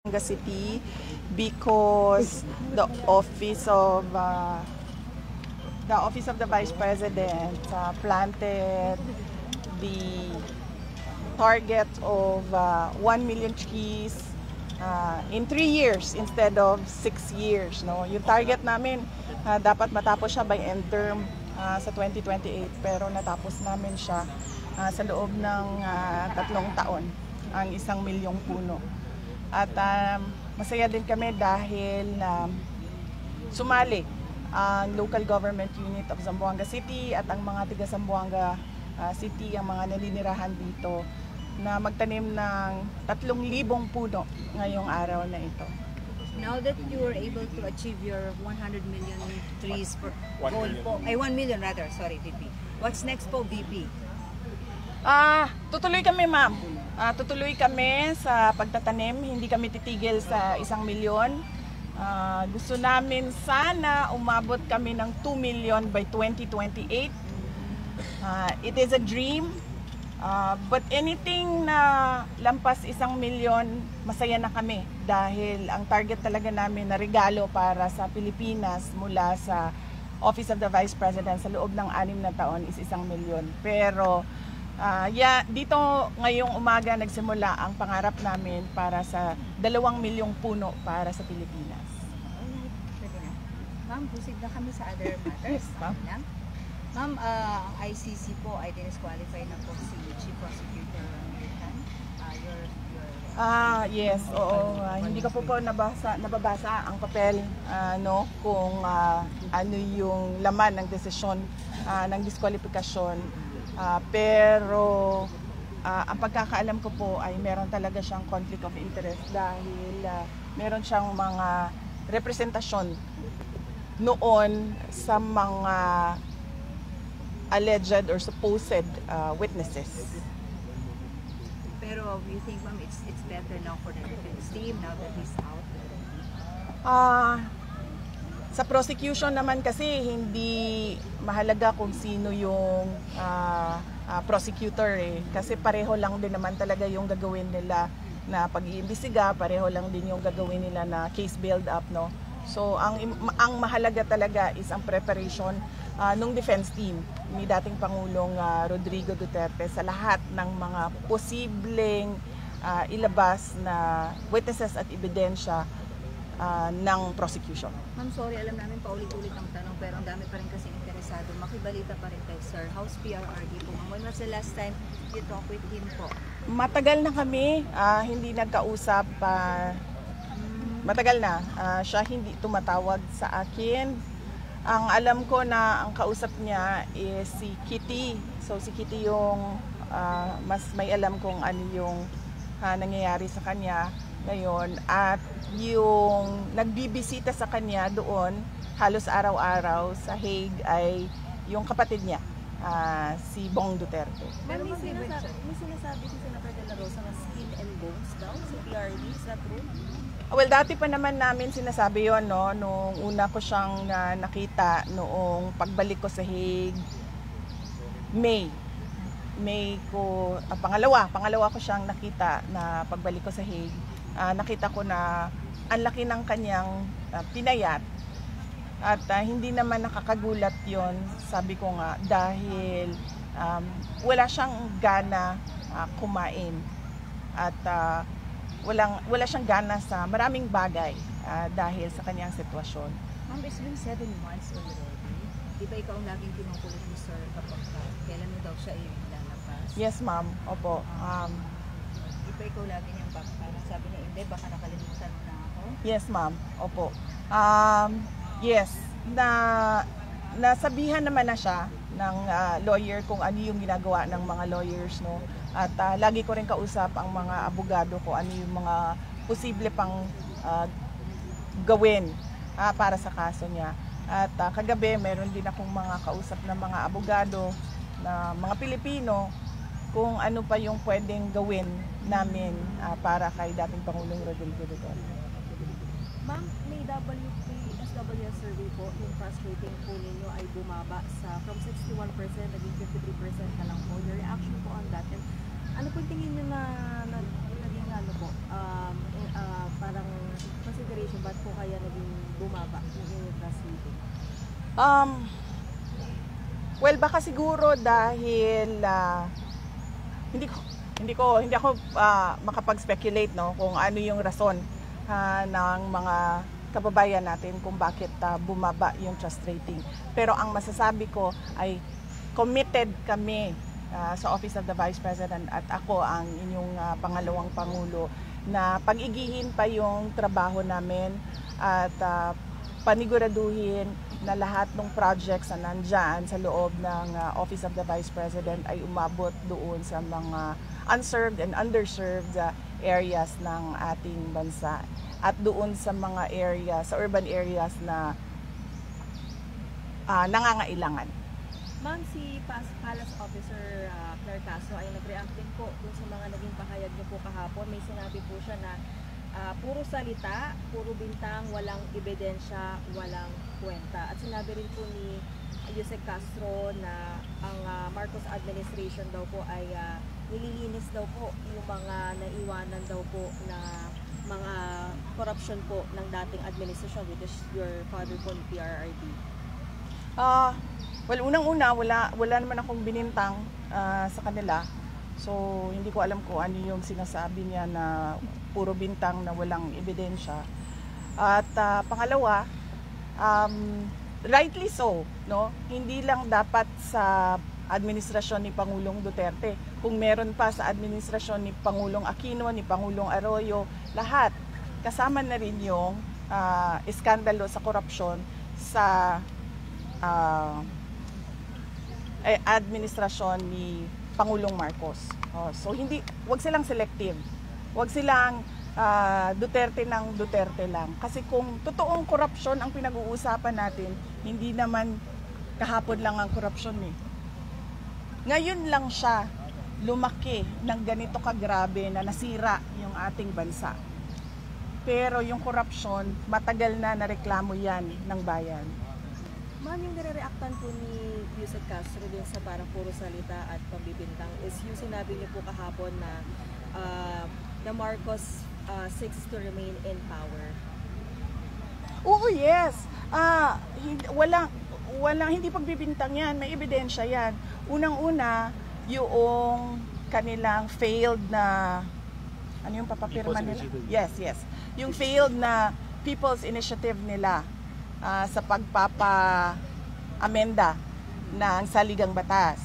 Zamboanga City because the office of the Vice President planted the target of 1 million trees in 3 years instead of 6 years. No? Yung target namin, dapat matapos siya by end term sa 2028, pero natapos namin siya sa loob ng 3 taon, ang 1 milyong puno. At masaya din kami dahil sumali ang local government unit of Zamboanga City at ang mga tiga Zamboanga City, ang mga naninirahan dito, na magtanim ng 3,000 puno ngayong araw na ito. Now that you were able to achieve your 100 million trees for goal po, 1 million rather, sorry, VP. What's next po, VP? Tutuloy kami, ma'am. Tutuloy kami sa pagtatanim. Hindi kami titigil sa 1 milyon. Gusto namin sana umabot kami ng 2 million by 2028. It is a dream. But anything na lampas 1 milyon, masaya na kami. Dahil ang target talaga namin na regalo para sa Pilipinas mula sa Office of the Vice President sa loob ng 6 na taon is 1 milyon. Pero dito ngayong umaga nagsimula ang pangarap namin para sa 2 milyong puno para sa Pilipinas. Ma'am, proceed na kami sa other matters. Ma'am, ang ICC po ay disqualify na po si Chief Prosecutor Milton. Yes, oo. Hindi ko po nababasa ang papel kung ano yung laman ng desisyon ng diskwalifikasyon. Pero ang pagkakaalam ko po ay meron talaga siyang conflict of interest dahil meron siyang mga representasyon noon sa mga alleged or supposed witnesses. Pero you think, ma'am, it's better now for the defense team now that he's out? Sa prosecution naman kasi hindi mahalaga kung sino yung prosecutor kasi pareho lang din naman talaga yung gagawin nila na pag-iimbestiga, pareho lang din yung gagawin nila na case build up, no. So ang mahalaga talaga is ang preparation ng defense team ni dating Pangulong Rodrigo Duterte sa lahat ng mga posibleng ilabas na witnesses at ebidensya ng prosecution. Ma'am, sorry, alam namin paulit-ulit ang tanong pero ang dami pa rin kasi interesado. Makibalita pa rin kay Sir. How's PRRD po? When was the last time you talk with him po? Matagal na kami, hindi nagkausap. Matagal na. Siya hindi tumatawag sa akin. Ang alam ko na ang kausap niya is si Kitty. So si Kitty yung mas may alam kung ano yung nangyayari sa kanya ngayon, at yung nagbibisita sa kanya doon halos araw-araw sa Hague ay yung kapatid niya, si Bong Duterte. Pero may sinasabi si Senator De La Rosa na skin and bones daw sa PRD, is that true? Well, dati pa naman namin sinasabi yon, no, nung una ko siyang nakita noong pagbalik ko sa Hague, May ko, pangalawa ko siyang nakita na pagbalik ko sa Hague. Nakita ko na ang laki ng kanyang pinayat at hindi naman nakakagulat yon, sabi ko nga, dahil wala siyang gana kumain at wala siyang gana sa maraming bagay dahil sa kanyang sitwasyon. Ma'am, it's been 7 months already. Di ba ikaw ang laging kinukulit ni Sir kapag kailan mo daw siya ilalabas? Yes, ma'am. Opo. Di ba ikaw lagi niyang parang sabi niya, hindi, baka nakalimutan mo na ako? Yes, ma'am. Opo. Yes. Nasabihan naman na siya ng lawyer kung ano yung ginagawa ng mga lawyers, no? At lagi ko rin kausap ang mga abogado ko ano yung mga posible pang gawin para sa kaso niya. At kagabi, meron din akong mga kausap na mga abogado na mga Pilipino kung ano pa yung pwedeng gawin namin para kay dating Pangulong Rodrigo Duterte. Ma'am, may SWS survey po, yung trust rating po ninyo ay bumaba from 61% naging 53% na lang po. Your reaction po on that? And ano po tingin nyo na naging ano po, parang consideration, ba't po kaya naging bumaba yung inyong trust rating? Well, baka siguro dahil hindi ako makapag-speculate, no, kung ano yung rason ng mga kababayan natin kung bakit bumaba yung trust rating. Pero ang masasabi ko ay committed kami sa Office of the Vice President at ako ang inyong pangalawang Pangulo na pag-igihin pa yung trabaho namin at paniguraduhin na lahat ng projects na nandyan sa loob ng Office of the Vice President ay umabot doon sa mga unserved and underserved areas ng ating bansa at doon sa mga areas, sa urban areas na nangangailangan. Ma'am, si Palace Officer Claire Castro ay nag-react din po dun sa mga naging pahayag niyo po kahapon. May sinabi po siya na puro salita, puro bintang, walang ebidensya, walang kwenta. At sinabi rin po ni Yusek Castro na ang Marcos administration daw po ay nililinis daw po yung mga naiwanan daw po na mga corruption po ng dating administration, which is your father po ni PRRD. Well, unang-una, wala naman akong binintang sa kanila. So, hindi ko alam kung ano yung sinasabi niya na puro bintang na walang ebidensya. At pangalawa, rightly so, no? Hindi lang dapat sa administrasyon ni Pangulong Duterte. Kung meron pa sa administrasyon ni Pangulong Aquino, ni Pangulong Arroyo, lahat. Kasama na rin yung iskandalo sa korupsyon sa administrasyon ni Pangulong Marcos. So wag silang selective. Wag silang Duterte ng Duterte lang. Kasi kung totoong korupsyon ang pinag-uusapan natin, hindi naman kahapon lang ang korupsyon eh. Ngayon lang siya lumaki ng ganito kagrabe na nasira yung ating bansa. Pero yung korupsyon, matagal na nareklamo yan ng bayan. Ma'am, yung nire-reactan po ni Yusek Castro din sa parang puro salita at pambibintang is yung sinabi niyo po kahapon na the Marcos seeks to remain in power. Oo, yes. Hindi pagbibintang yan, may ebidensya yan. Unang-una, yung kanilang failed na, ano yung papapirma nila? Yes. Yung failed na People's Initiative nila sa pagpapa-amenda ng saligang batas.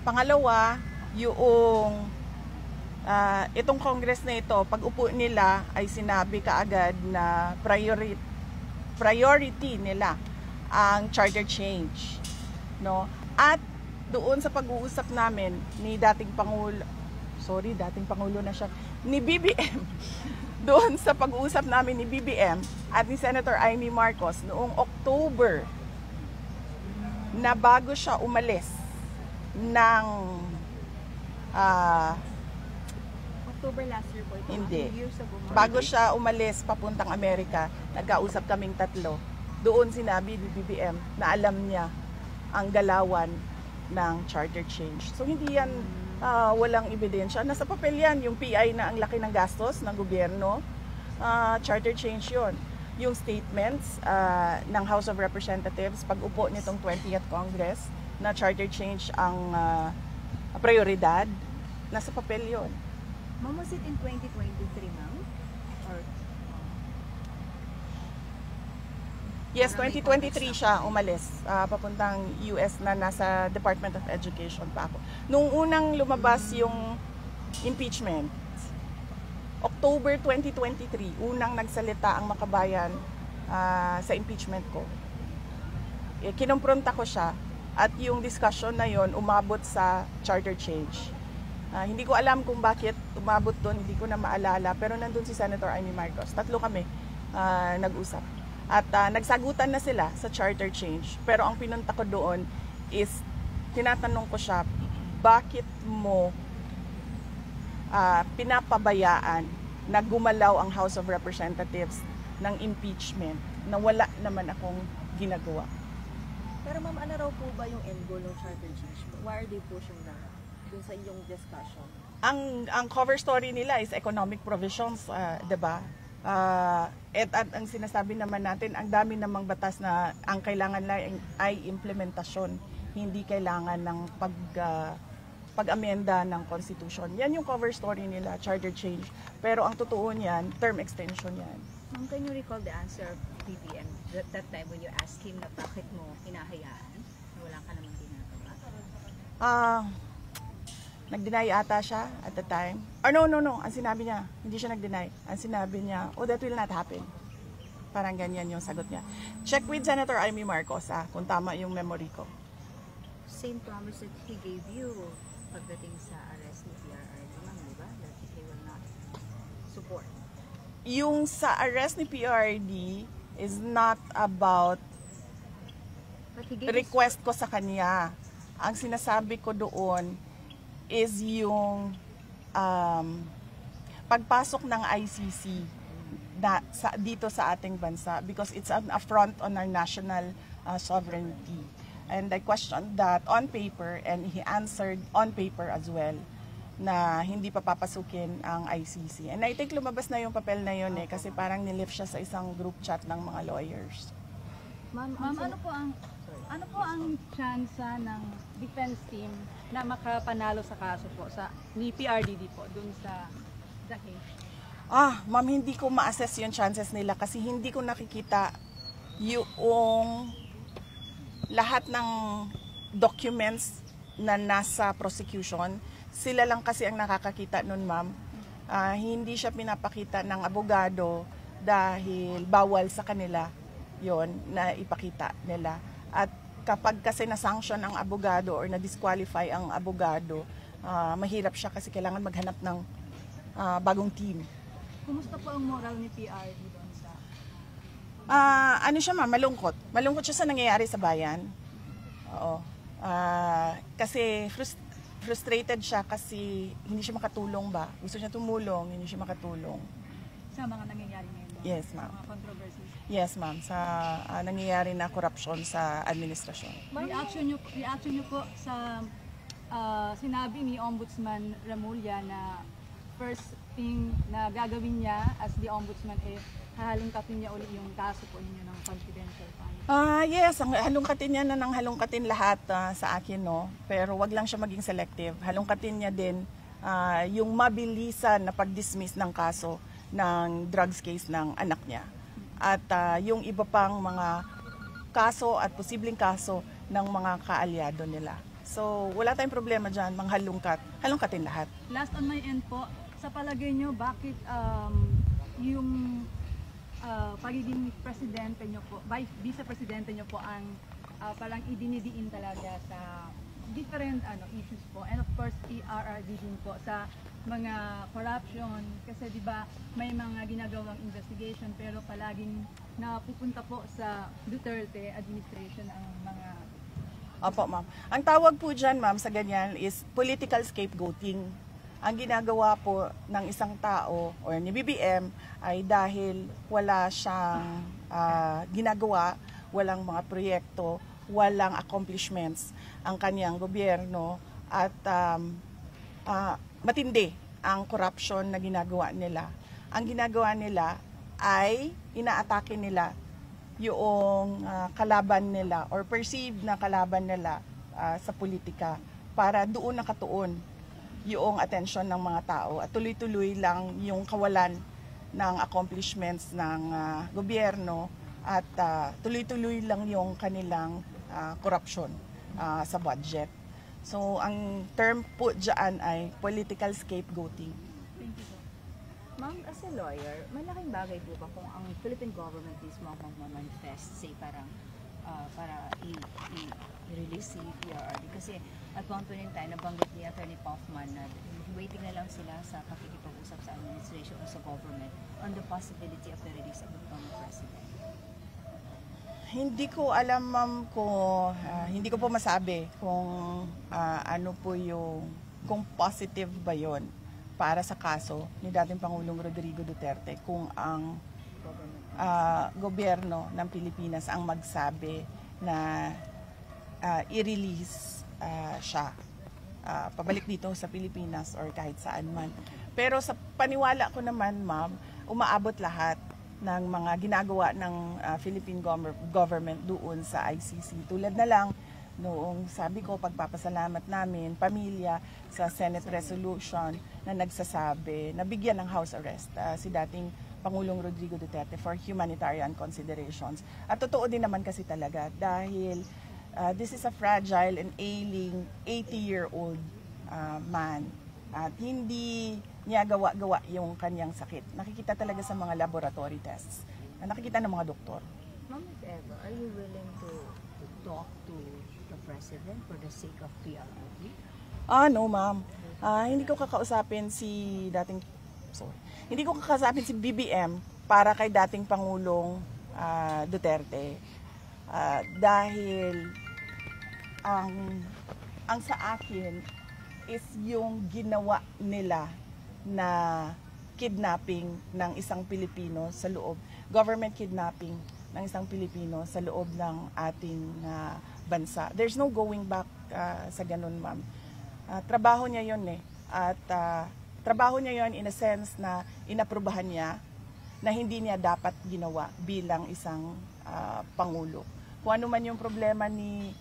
Pangalawa, yung itong Congress na ito, pag upo nila ay sinabi kaagad na priority nila ang charter change, no? At doon sa pag-uusap namin ni dating Pangulo na siya, ni BBM, doon sa pag-uusap namin ni BBM at ni Senator Amy Marcos noong October, na bago siya umalis ng October last year po ito. hindi. Bago siya umalis papuntang Amerika, nagkausap kaming tatlo. Doon sinabi ni BBM na alam niya ang galawan ng charter change. So hindi yan walang ebidensya. Nasa papel yan, yung PI na ang laki ng gastos ng gobyerno, charter change yon. Yung statements ng House of Representatives pag upo nitong 20th Congress na charter change ang prioridad, nasa papel yon. Ma'am, was it in 2023, ma'am? Or Yes, 2023 siya umalis, papuntang US na nasa Department of Education pa ako. Nung unang lumabas yung impeachment, October 2023, unang nagsalita ang Makabayan sa impeachment ko. Kinumpronta ko siya at yung discussion na yon umabot sa charter change. Hindi ko alam kung bakit umabot doon, hindi ko na maalala, pero nandun si Senator Amy Marcos. Tatlo kami nag-usap. At nagsagutan na sila sa charter change. Pero ang pinunta ko doon is, tinatanong ko siya, bakit mo pinapabayaan na gumalaw ang House of Representatives ng impeachment na wala naman akong ginagawa? Pero ma'am, ano raw po ba yung end goal ng charter change? Why are they pushing that dun sa iyong discussion? ang cover story nila is economic provisions, 'di ba? At ang sinasabi naman natin, ang dami namang batas na ang kailangan lang ay implementasyon, hindi kailangan ng pag-amenda ng constitution. Yan yung cover story nila, charter change. Pero ang totoo niyan, term extension yan. Ma'am, can you recall the answer of BBM that time when you asked him na bakit mo hinahayaan? Wala ka namang ginagawa. Nag-deny ata siya at the time. Or no. Ang sinabi niya, hindi siya nag-deny. Ang sinabi niya, oh, that will not happen. Parang ganyan yung sagot niya. Check with Senator Amy Marcos, kung tama yung memory ko. Same promise that he gave you pagdating sa arrest ni PRRD, ma'am, di ba? That he will not support. Yung sa arrest ni PRRD is not about request ko sa kanya. Ang sinasabi ko doon is yung pagpasok ng ICC dito sa ating bansa because it's an affront on our national sovereignty. And I questioned that on paper and he answered on paper as well na hindi pa papasukin ang ICC. And I think lumabas na yung papel na yun kasi parang nilift siya sa isang group chat ng mga lawyers. Ma'am, ano po ang tsansa ng defense team na makapanalo sa kaso po ni PRDD po dun sa Hague? Ma'am, hindi ko ma-assess yung chances nila kasi hindi ko nakikita yung lahat ng documents na nasa prosecution. Sila lang kasi ang nakakakita nun, ma'am. Hindi siya pinapakita ng abogado dahil bawal sa kanila yon na ipakita nila. At kapag kasi na-sanction ang abogado or na-disqualify ang abogado, mahirap siya kasi kailangan maghanap ng bagong team. Kumusta po ang moral ni PRD doon sa... Ano siya, ma'am? Malungkot. Malungkot siya sa nangyayari sa bayan. Oo. Kasi frustrated siya kasi hindi siya makatulong ba? Gusto niya tumulong, hindi siya makatulong. Sa mga nangyayari ngayon ba? Yes, ma'am. Mga controversies? Yes, ma'am. Sa nangyayari na korupsyon sa administrasyon. Reaction niyo po sa sinabi ni Ombudsman Remulla na first thing na gagawin niya as the Ombudsman hahalungkatin niya ulit yung kaso po ninyo ng confidential fund. Yes, halungkatin niya na ng halungkatin lahat sa akin, no? Pero wag lang siya maging selective. Halungkatin niya din yung mabilisan na pag-dismiss ng kaso ng drugs case ng anak niya. At yung iba pang mga kaso at posibleng kaso ng mga kaalyado nila. So, wala tayong problema dyan, mga halungkatin lahat. Last on my end po, sa palagay nyo, bakit yung pagiging presidente nyo po, vice-presidente nyo po ang parang idinidiin talaga sa different issues po. And of course, PRRD din po sa mga corruption. Kasi di ba may mga ginagawang investigation pero palaging napupunta po sa Duterte administration ang mga... Opo, ma'am. Ang tawag po dyan, ma'am, sa ganyan is political scapegoating. Ang ginagawa po ng isang tao o ni BBM ay dahil wala siyang ginagawa, walang mga proyekto, walang accomplishments ang kanyang gobyerno at matindi ang corruption na ginagawa nila. Ang ginagawa nila ay inaatake nila yung kalaban nila or perceived na kalaban nila sa politika para doon nakatuon yung atensyon ng mga tao at tuloy-tuloy lang yung kawalan ng accomplishments ng gobyerno at tuloy-tuloy lang yung kanilang corruption sa budget. So, ang term po dyan ay political scapegoating. Thank you po. Ma'am, as a lawyer, malaking bagay po ba kung ang Philippine government mismo ang mag-manifest, say parang para i-release si PRRD? Kasi at one point in time, nabanggit ni Attorney Kaufman na waiting na lang sila sa pakikipag-usap sa administration o sa government on the possibility of the release of the former president. Hindi ko alam, ma'am, kung hindi ko po masabi kung ano po yung kung positive ba yon para sa kaso ni dating Pangulong Rodrigo Duterte kung ang gobyerno ng Pilipinas ang magsabi na i-release siya. pabalik dito sa Pilipinas or kahit saan man. Pero sa paniwala ko naman, ma'am, umaabot lahat ng mga ginagawa ng Philippine government doon sa ICC. Tulad na lang noong sabi ko, pagpapasalamat namin, pamilya, sa Senate resolution na nagsasabi na bigyan ng house arrest si dating Pangulong Rodrigo Duterte for humanitarian considerations. At totoo din naman kasi talaga dahil this is a fragile and ailing 80-year-old man. At hindi niya gawa-gawa yung kanyang sakit. Nakikita talaga sa mga laboratory tests. Nakikita ng mga doktor. Ma'am, if ever, are you willing to talk to the President for the sake of PRRD? No, ma'am. Hindi ko kakausapin si hindi ko kakausapin si BBM para kay dating Pangulong Duterte. Dahil ang sa akin is yung ginawa nila na kidnapping ng isang Pilipino sa loob, government kidnapping ng isang Pilipino sa loob ng ating bansa. There's no going back sa ganun, ma'am. Trabaho niya yun At trabaho niya yun in a sense na inaprubahan niya na hindi niya dapat ginawa bilang isang Pangulo. Kung ano man yung problema ni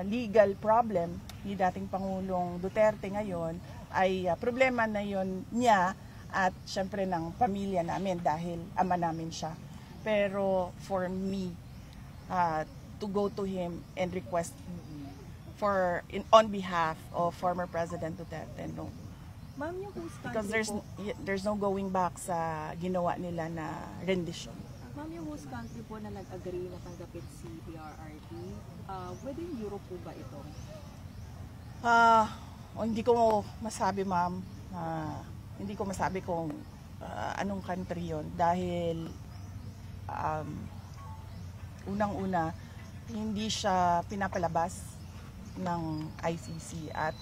legal problem ni dating Pangulong Duterte ngayon, ay problema na yon niya at syempre ng pamilya namin dahil ama namin siya. Pero for me, to go to him and request on behalf of former President Duterte, no. Ma'am, yung whose country Because there's no going back sa ginawa nila na rendition. Ma'am, yung whose country po na nag-agree na tanggapin si PRRD, within Europe po ba ito? Hindi ko masabi, ma'am. Hindi ko masabi kung anong country yon dahil unang-una, hindi siya pinapalabas ng ICC at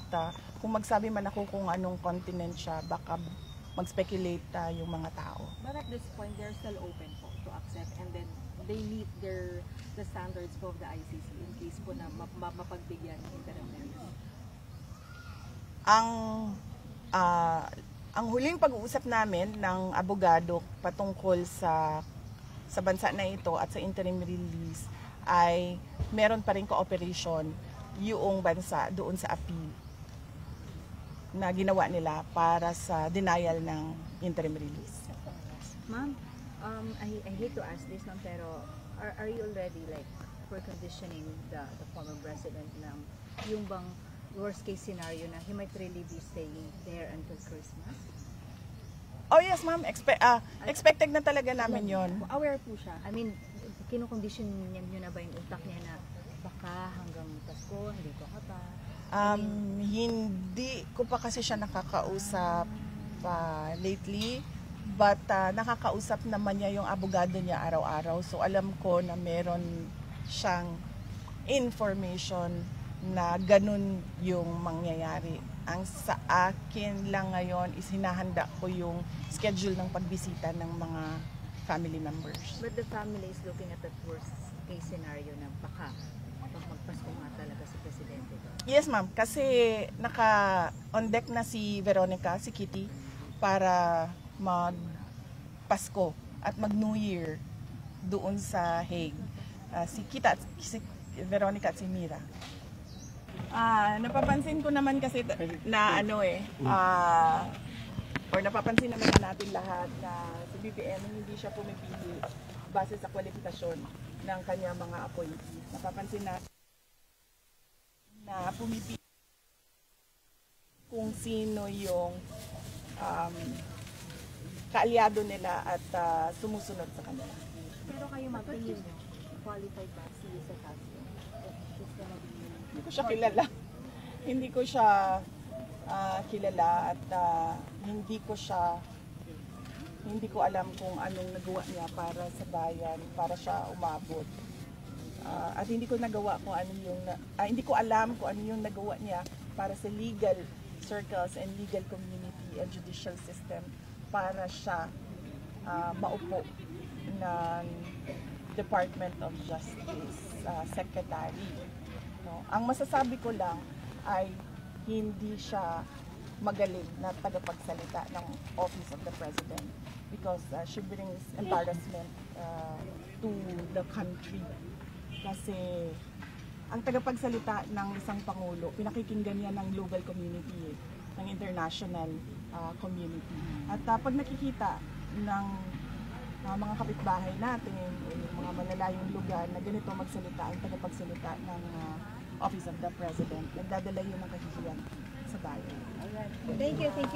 kung magsabi man ako kung anong continent siya, baka mag-speculate yung mga tao. But at this point, they're still open po to accept and then they meet the standards po of the ICC in case po na mapagbigyan ng interim release. Ang huling pag-uusap namin ng abogado patungkol sa bansa na ito at sa interim release ay meron pa rin cooperation yung bansa doon sa appeal na ginawa nila para sa denial ng interim release. Ma'am, I hate to ask this, ma'am, pero are you already like for conditioning the former president ng yung bang worst case scenario na he might really be staying there until Christmas? Oh yes, ma'am. Expected na talaga namin yon. Aware po siya. I mean, kinukondisyon niyo na ba yung utak niya na baka hanggang Pasko, hindi ko pa? Hindi ko pa kasi siya nakakausap lately, but nakakausap naman niya yung abogado niya araw-araw. So alam ko na meron siyang information na ganun yung mangyayari. Ang sa akin lang ngayon is hinahanda ko yung schedule ng pagbisita ng mga family members. But the family is looking at that worst case scenario na baka magpasko nga talaga si Presidente. Yes, ma'am. Kasi naka-on deck na si Veronica, si Kitty, para mag-Pasko at mag-New Year doon sa Hague. Si Veronica at si Mira. Napapansin ko naman kasi na napapansin naman natin lahat na si BBM hindi siya pumipili base sa kwalifikasyon ng kanya mga appointees. Napapansin natin na pumipili kung sino yung kaalyado nila at sumusunod sa kanila. Pero kayo mapili niyo, qualified ba si Lisa Casio? Hindi ko siya kilala. Hindi ko siya kilala at hindi ko alam kung anong nagawa niya para sa bayan, para siya umabot. At hindi ko alam kung ano yung nagawa niya para sa legal circles and legal community and judicial system para siya maupo ng Department of Justice Secretary. No? Ang masasabi ko lang ay hindi siya magaling na tagapagsalita ng Office of the President because she brings embarrassment to the country. Kasi ang tagapagsalita ng isang Pangulo, pinakikinggan niya ng global community, ng international community. At pag nakikita ng mga kapitbahay natin, yung mga malalayong lugar na ganito magsalita, ang tagapagsalita ng Office of the President, nagdadala yun ng kahihiyan sa bayan. Thank you, thank you.